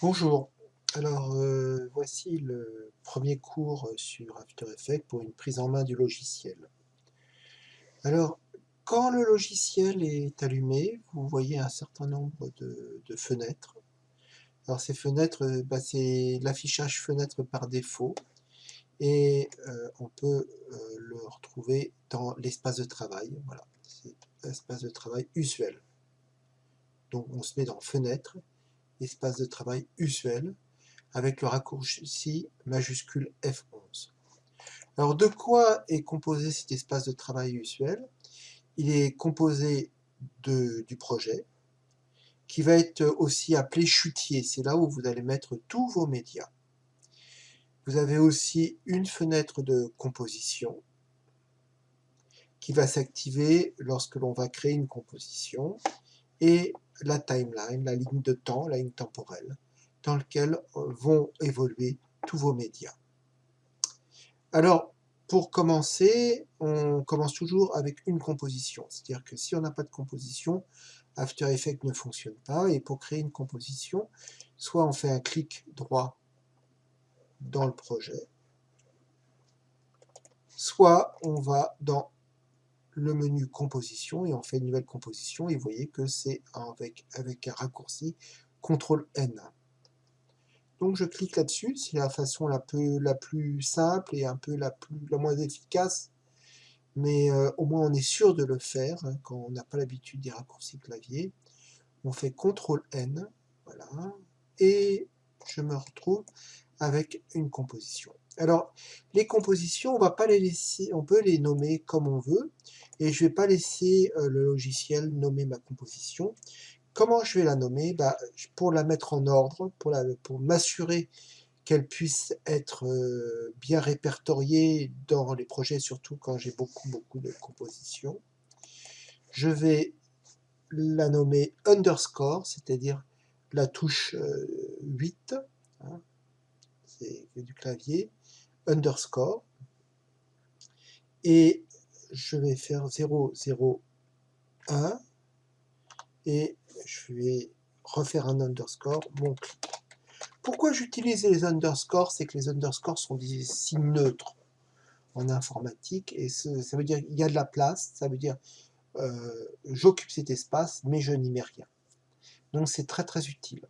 Bonjour, alors voici le premier cours sur After Effects pour une prise en main du logiciel. Alors, quand le logiciel est allumé, vous voyez un certain nombre de fenêtres. Alors ces fenêtres, c'est l'affichage fenêtre par défaut et on peut le retrouver dans l'espace de travail. Voilà, c'est l'espace de travail usuel. Donc on se met dans Fenêtre, espace de travail usuel, avec le raccourci majuscule F11. Alors de quoi est composé cet espace de travail usuel? Il est composé du projet, qui va être aussi appelé chutier. C'est là où vous allez mettre tous vos médias. Vous avez aussi une fenêtre de composition qui va s'activer lorsque l'on va créer une composition, et la timeline, la ligne de temps, la ligne temporelle, dans laquelle vont évoluer tous vos médias. Alors, pour commencer, on commence toujours avec une composition. C'est-à-dire que si on n'a pas de composition, After Effects ne fonctionne pas. Et pour créer une composition, soit on fait un clic droit dans le projet, soit on va dans le menu composition et on fait une nouvelle composition. Et vous voyez que c'est avec un raccourci CTRL-N. Donc je clique là-dessus, c'est la façon la plus simple et un peu la moins efficace, mais au moins on est sûr de le faire hein, quand on n'a pas l'habitude des raccourcis clavier. On fait CTRL-N, voilà, et je me retrouve avec une composition. Alors, les compositions, on va pas les laisser, on peut les nommer comme on veut, et je vais pas laisser le logiciel nommer ma composition. Comment je vais la nommer? Pour la mettre en ordre, pour m'assurer qu'elle puisse être bien répertoriée dans les projets, surtout quand j'ai beaucoup de compositions. Je vais la nommer underscore, c'est-à-dire la touche 8, hein, c'est du clavier, underscore, et je vais faire 0, 0, 1, et je vais refaire un underscore, mon clic. Pourquoi j'utilise les underscores? C'est que les underscores sont des signes neutres en informatique, et ça veut dire qu'il y a de la place, ça veut dire j'occupe cet espace, mais je n'y mets rien. Donc c'est très utile.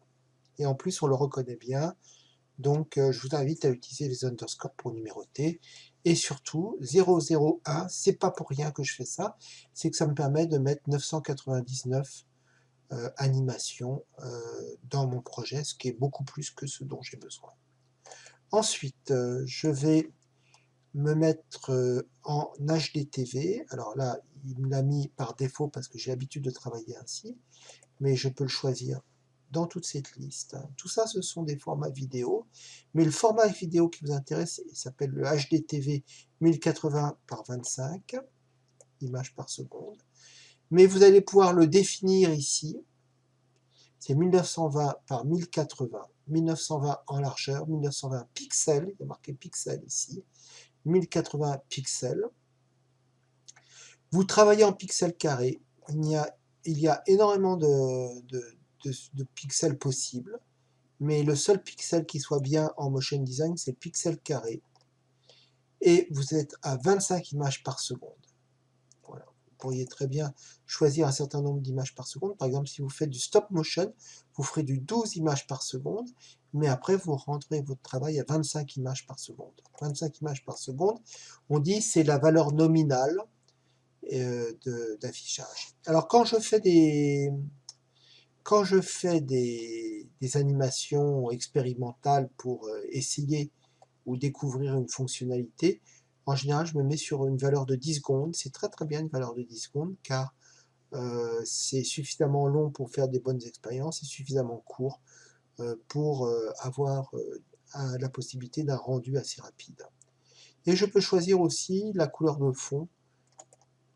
Et en plus, on le reconnaît bien. Donc je vous invite à utiliser les underscores pour numéroter. Et surtout, 001, c'est pas pour rien que je fais ça, c'est que ça me permet de mettre 999 animations dans mon projet, ce qui est beaucoup plus que ce dont j'ai besoin. Ensuite, je vais me mettre en HDTV. Alors là, il me l'a mis par défaut parce que j'ai l'habitude de travailler ainsi, mais je peux le choisir dans toute cette liste. Tout ça, ce sont des formats vidéo, mais le format vidéo qui vous intéresse, il s'appelle le HDTV 1080 par 25 images par seconde. Mais vous allez pouvoir le définir ici. C'est 1920 par 1080, 1920 en largeur, 1920 pixels, il y a marqué pixels ici, 1080 pixels. Vous travaillez en pixels carrés, il y a énormément de pixels possibles, mais le seul pixel qui soit bien en motion design, c'est le pixel carré. Et vous êtes à 25 images par seconde. Voilà. Vous pourriez très bien choisir un certain nombre d'images par seconde. Par exemple, si vous faites du stop motion, vous ferez du 12 images par seconde, mais après vous rendrez votre travail à 25 images par seconde. 25 images par seconde, on dit c'est la valeur nominale d'affichage. Alors quand je fais des animations expérimentales pour essayer ou découvrir une fonctionnalité, en général je me mets sur une valeur de 10 secondes. C'est très bien une valeur de 10 secondes car c'est suffisamment long pour faire des bonnes expériences et suffisamment court pour avoir la possibilité d'un rendu assez rapide. Et je peux choisir aussi la couleur de fond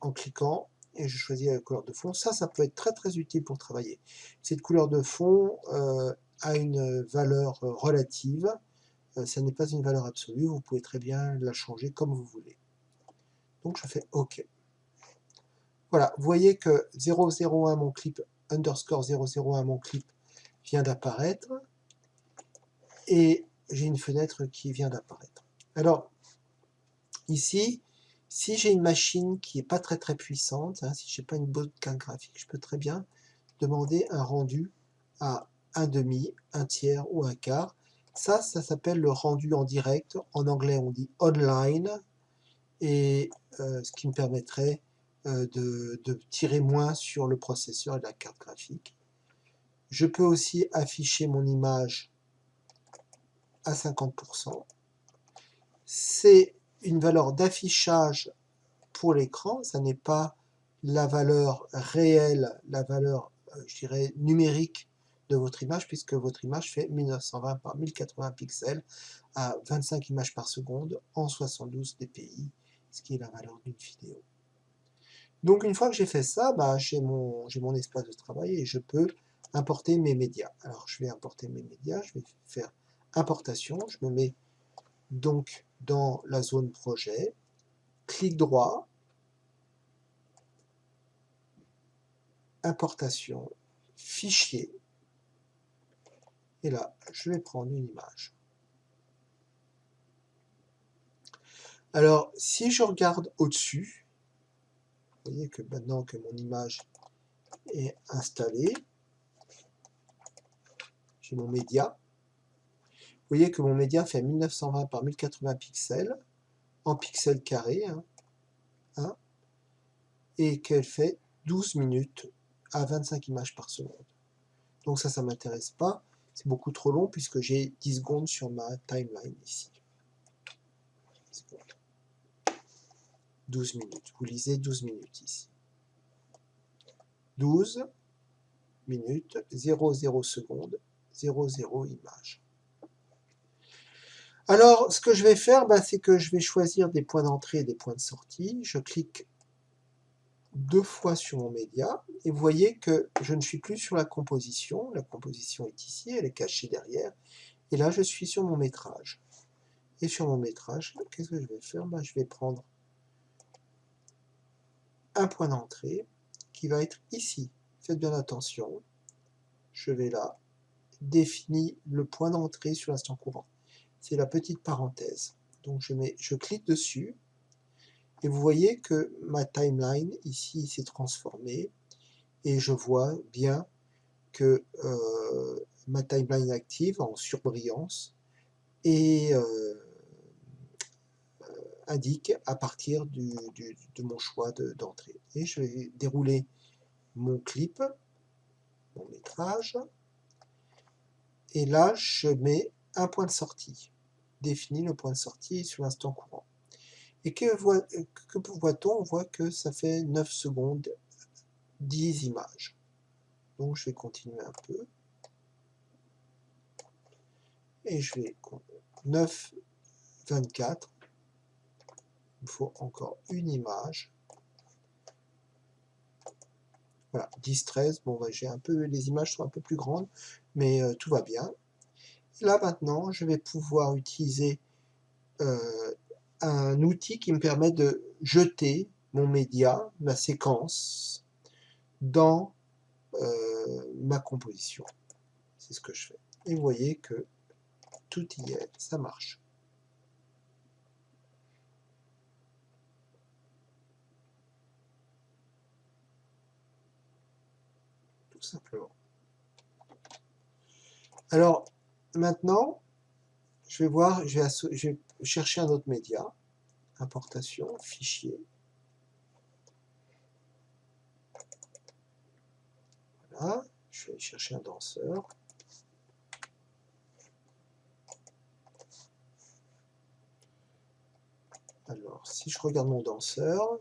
en cliquant, et je choisis la couleur de fond. Ça peut être très utile pour travailler. Cette couleur de fond a une valeur relative, ça n'est pas une valeur absolue, vous pouvez très bien la changer comme vous voulez. Donc je fais OK. Voilà, vous voyez que 001 mon clip, underscore 001 mon clip vient d'apparaître. et j'ai une fenêtre qui vient d'apparaître. Alors, ici, si j'ai une machine qui n'est pas très puissante, hein, si je n'ai pas une bonne carte graphique, je peux très bien demander un rendu à un demi, un tiers ou un quart. Ça s'appelle le rendu en direct. En anglais, on dit online, et ce qui me permettrait de tirer moins sur le processeur et la carte graphique. Je peux aussi afficher mon image à 50%. C'est une valeur d'affichage pour l'écran, ça n'est pas la valeur réelle, la valeur, je dirais, numérique de votre image, puisque votre image fait 1920 par 1080 pixels à 25 images par seconde en 72 dpi, ce qui est la valeur d'une vidéo. Donc une fois que j'ai fait ça, j'ai mon espace de travail et je peux importer mes médias. Alors je vais importer mes médias, je vais faire importation, je me mets donc dans la zone projet, clic droit, importation, fichier, et là je vais prendre une image. Alors si je regarde au-dessus, vous voyez que maintenant que mon image est installée, j'ai mon média. Vous voyez que mon média fait 1920 par 1080 pixels, en pixels carrés, hein, et qu'elle fait 12 minutes à 25 images par seconde. Donc ça ne m'intéresse pas, c'est beaucoup trop long puisque j'ai 10 secondes sur ma timeline ici. 12 minutes, vous lisez 12 minutes ici. 12 minutes, 00 secondes, 00 images. Alors, ce que je vais faire, c'est que je vais choisir des points d'entrée et des points de sortie. Je clique 2 fois sur mon média, et vous voyez que je ne suis plus sur la composition. La composition est ici, elle est cachée derrière. Et là, je suis sur mon métrage. Et sur mon métrage, qu'est-ce que je vais faire? Je vais prendre un point d'entrée qui va être ici. Faites bien attention. Je vais là, définir le point d'entrée sur l'instant courant. C'est la petite parenthèse. Donc je clique dessus, et vous voyez que ma timeline ici s'est transformée, et je vois bien que ma timeline active en surbrillance et indique à partir de mon choix d'entrée. Et je vais dérouler mon clip, mon métrage, et là je mets un point de sortie, définis le point de sortie sur l'instant courant. Et que voit-on? On voit que ça fait 9 secondes, 10 images. Donc je vais continuer un peu. Et je vais 9, 24. Il me faut encore une image. Voilà, 10, 13. Bon, j'ai les images sont un peu plus grandes, mais tout va bien. Et là maintenant, je vais pouvoir utiliser un outil qui me permet de jeter mon média, ma séquence, dans ma composition. C'est ce que je fais. Et vous voyez que tout y est, ça marche. Tout simplement. Alors, maintenant, je vais voir, je vais chercher un autre média. Importation, fichier. Voilà, je vais aller chercher un danseur. Alors, si je regarde mon danseur,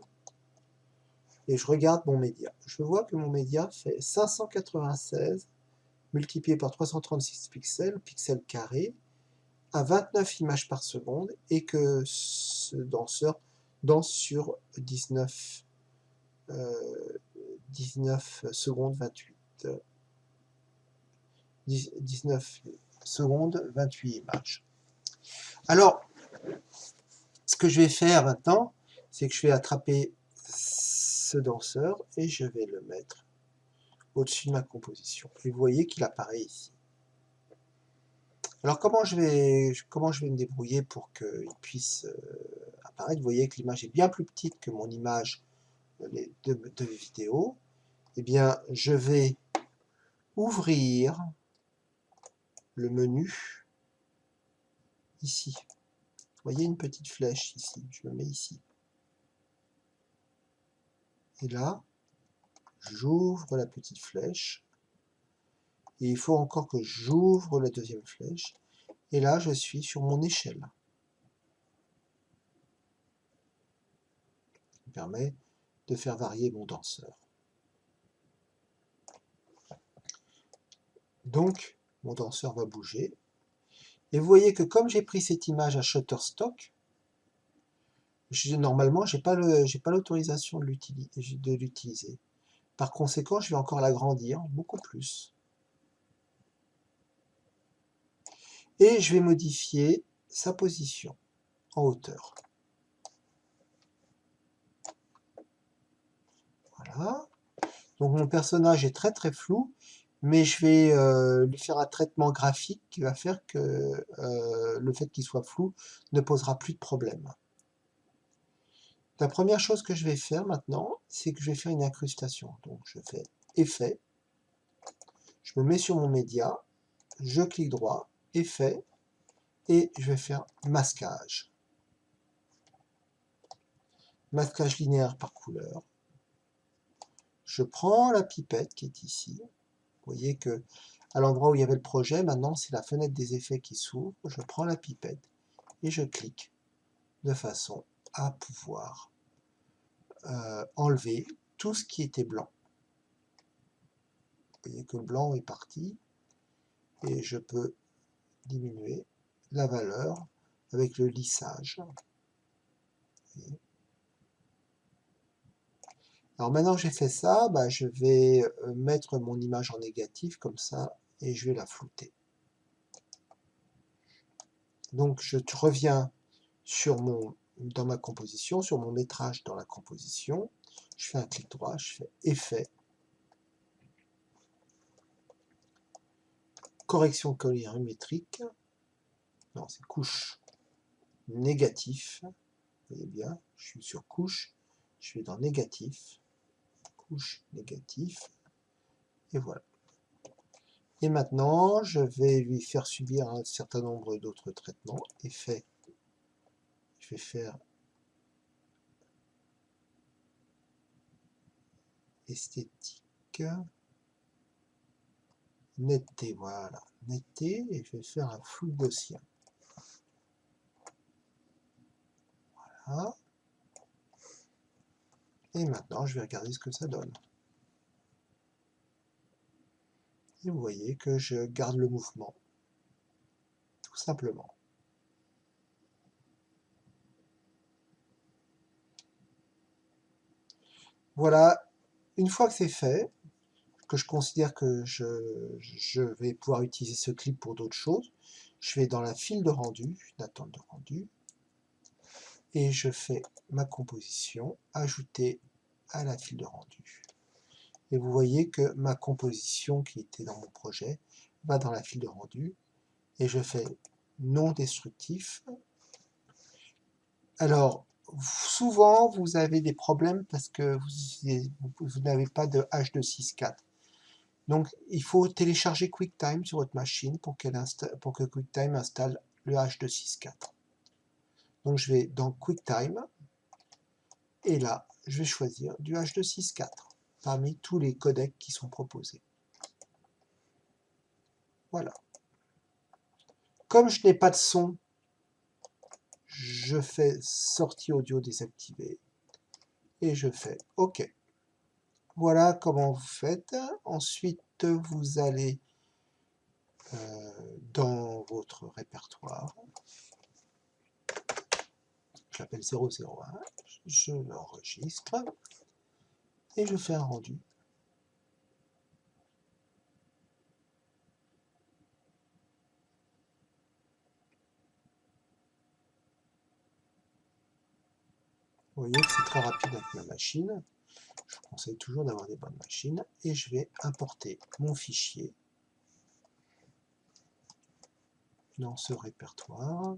et je regarde mon média, je vois que mon média fait 596 multiplié par 336 pixels, pixels carrés, à 29 images par seconde, et que ce danseur danse sur 19 secondes 28. 19 secondes 28 images. Alors, ce que je vais faire maintenant, c'est que je vais attraper ce danseur et je vais le mettre au-dessus de ma composition. Et vous voyez qu'il apparaît ici. Alors comment je vais me débrouiller pour qu'il puisse apparaître? Vous voyez que l'image est bien plus petite que mon image de vidéo. Eh bien, je vais ouvrir le menu ici. Vous voyez une petite flèche ici, je me mets ici. Et là, j'ouvre la petite flèche. Et il faut encore que j'ouvre la deuxième flèche. Et là, je suis sur mon échelle. Ce qui permet de faire varier mon danseur. Donc, mon danseur va bouger. Et vous voyez que comme j'ai pris cette image à Shutterstock, normalement, j'ai pas l'autorisation de l'utiliser. Par conséquent, je vais encore l'agrandir beaucoup plus. Et je vais modifier sa position en hauteur. Voilà. Donc mon personnage est très très flou, mais je vais lui faire un traitement graphique qui va faire que le fait qu'il soit flou ne posera plus de problème. La première chose que je vais faire maintenant, c'est que je vais faire une incrustation. Donc je fais Effet, je me mets sur mon média, je clique droit, Effet, et je vais faire Masquage. Masquage linéaire par couleur. Je prends la pipette qui est ici. Vous voyez que à l'endroit où il y avait le projet, maintenant c'est la fenêtre des effets qui s'ouvre. Je prends la pipette et je clique de façon à pouvoir enlever tout ce qui était blanc. Vous voyez que le blanc est parti et je peux diminuer la valeur avec le lissage. Alors maintenant que j'ai fait ça, je vais mettre mon image en négatif comme ça et je vais la flouter. Donc je reviens dans ma composition, sur mon métrage dans la composition, je fais un clic droit, je fais Effet, correction colorimétrique, non c'est couche, négatif, vous voyez bien, je suis sur couche, je vais dans négatif, couche, négatif, et voilà. Et maintenant, je vais lui faire subir un certain nombre d'autres traitements. Effet, je vais faire esthétique, netteté, voilà, netteté, et je vais faire un flou gaussien. Voilà. Et maintenant, je vais regarder ce que ça donne. Et vous voyez que je garde le mouvement, tout simplement. Voilà, une fois que c'est fait, que je considère que je vais pouvoir utiliser ce clip pour d'autres choses, je vais dans la file de rendu, d'attente de rendu, et je fais ma composition, ajouter à la file de rendu. Et vous voyez que ma composition qui était dans mon projet va dans la file de rendu, et je fais non destructif. Alors, souvent, vous avez des problèmes parce que vous n'avez pas de H264. Donc, il faut télécharger QuickTime sur votre machine pour que QuickTime installe le H264. Donc, je vais dans QuickTime, et là, je vais choisir du H264 parmi tous les codecs qui sont proposés. Voilà. Comme je n'ai pas de son, je fais sortie audio désactivée et je fais OK. Voilà comment vous faites. Ensuite, vous allez dans votre répertoire. Je l'appelle 001. Je l'enregistre et je fais un rendu. Vous voyez que c'est très rapide avec ma machine. Je vous conseille toujours d'avoir des bonnes machines. Et je vais importer mon fichier. dans ce répertoire.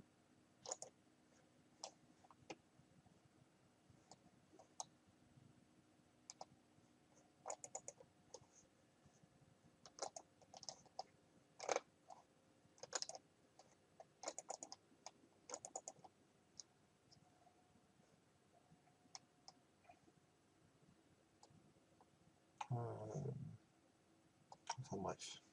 Enfin bref.